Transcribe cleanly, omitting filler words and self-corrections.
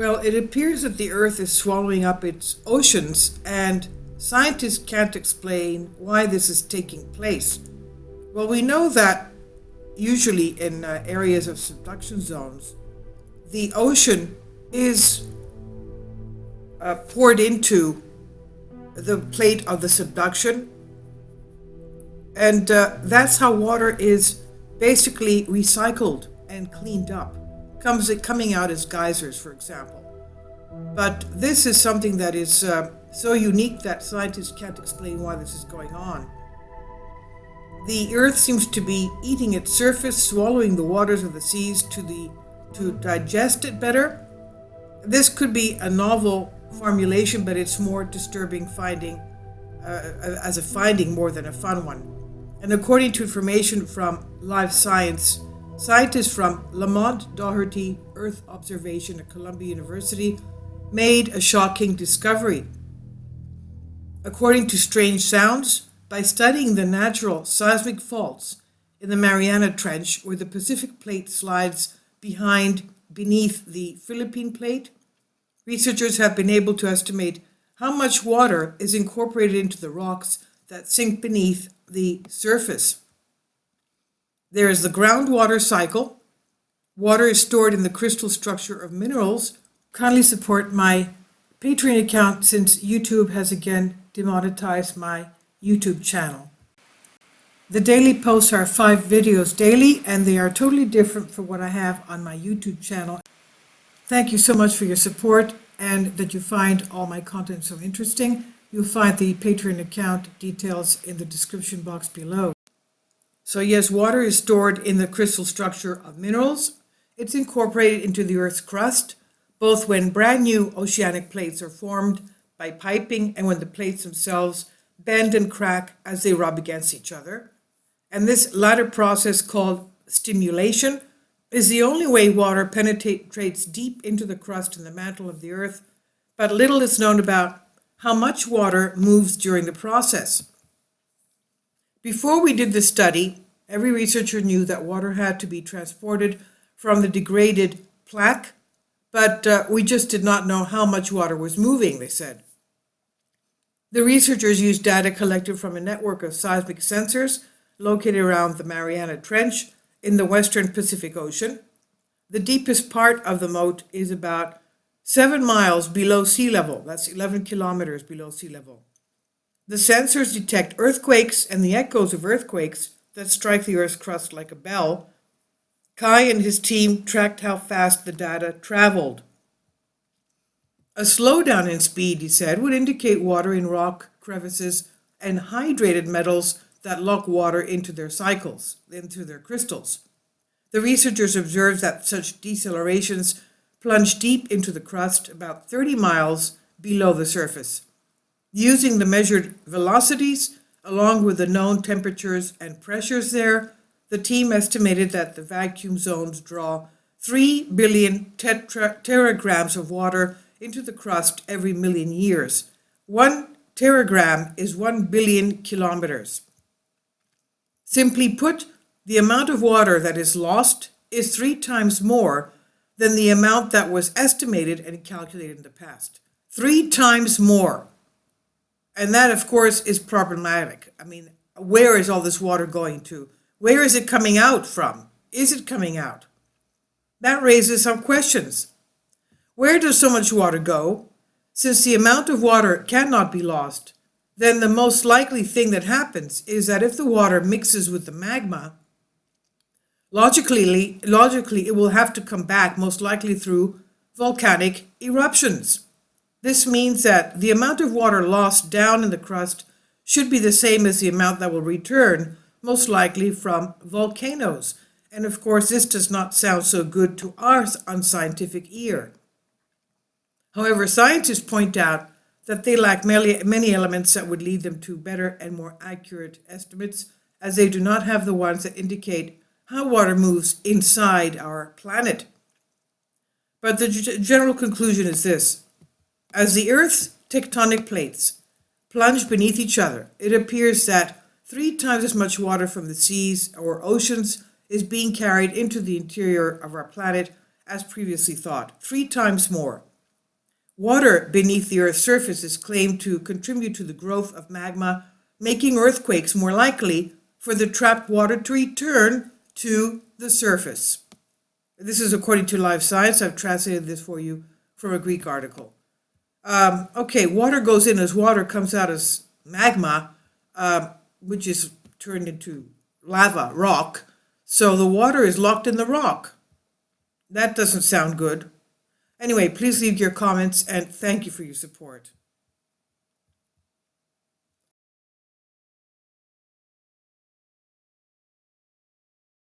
Well, it appears that the Earth is swallowing up its oceans, and scientists can't explain why this is taking place. Well, we know that usually in areas of subduction zones, the ocean is poured into the plate of the subduction, and that's how water is basically recycled and cleaned up, coming out as geysers, for example. But this is something that is so unique that scientists can't explain why this is going on. The Earth seems to be eating its surface, swallowing the waters of the seas to digest it better. This could be a novel formulation, but it's more disturbing finding as a finding more than a fun one. And according to information from Live Science, scientists from Lamont Doherty Earth Observation at Columbia University made a shocking discovery. According to Strange Sounds, by studying the natural seismic faults in the Mariana Trench, where the Pacific Plate slides beneath the Philippine Plate, researchers have been able to estimate how much water is incorporated into the rocks that sink beneath the surface. There is the groundwater cycle. Water is stored in the crystal structure of minerals. Kindly support my Patreon account since YouTube has again demonetized my YouTube channel. The daily posts are 5 videos daily, and they are totally different from what I have on my YouTube channel. Thank you so much for your support and that you find all my content so interesting. You'll find the Patreon account details in the description box below. So yes, water is stored in the crystal structure of minerals. It's incorporated into the Earth's crust, both when brand new oceanic plates are formed by piping and when the plates themselves bend and crack as they rub against each other. And this latter process, called stimulation, is the only way water penetrates deep into the crust and the mantle of the Earth, but little is known about how much water moves during the process. Before we did the study, every researcher knew that water had to be transported from the degraded plaque, but we just did not know how much water was moving, they said. The researchers used data collected from a network of seismic sensors located around the Mariana Trench in the western Pacific Ocean. The deepest part of the moat is about 7 miles below sea level. That's 11 kilometers below sea level. The sensors detect earthquakes and the echoes of earthquakes that strike the Earth's crust like a bell. Kai and his team tracked how fast the data traveled. A slowdown in speed, he said, would indicate water in rock crevices and hydrated metals that lock water into their cycles, into their crystals. The researchers observed that such decelerations plunge deep into the crust about 30 miles below the surface. Using the measured velocities, along with the known temperatures and pressures there, the team estimated that the vacuum zones draw 3 billion teragrams of water into the crust every million years. 1 teragram is 1 billion kilometers. Simply put, the amount of water that is lost is 3 times more than the amount that was estimated and calculated in the past. 3 times more. And that, of course, is problematic. I mean, where is all this water going to? Where is it coming out from? Is it coming out? That raises some questions. Where does so much water go? Since the amount of water cannot be lost, then the most likely thing that happens is that if the water mixes with the magma, logically it will have to come back, most likely through volcanic eruptions. This means that the amount of water lost down in the crust should be the same as the amount that will return, most likely from volcanoes. And of course, this does not sound so good to our unscientific ear. However, scientists point out that they lack many elements that would lead them to better and more accurate estimates, as they do not have the ones that indicate how water moves inside our planet. But the general conclusion is this. As the Earth's tectonic plates plunge beneath each other, it appears that 3 times as much water from the seas or oceans is being carried into the interior of our planet as previously thought. 3 times more. Water beneath the Earth's surface is claimed to contribute to the growth of magma, making earthquakes more likely for the trapped water to return to the surface. This is according to Live Science. I've translated this for you from a Greek article. Okay, water goes in as water, comes out as magma, which is turned into lava, rock. So the water is locked in the rock. That doesn't sound good. Anyway, please leave your comments and thank you for your support.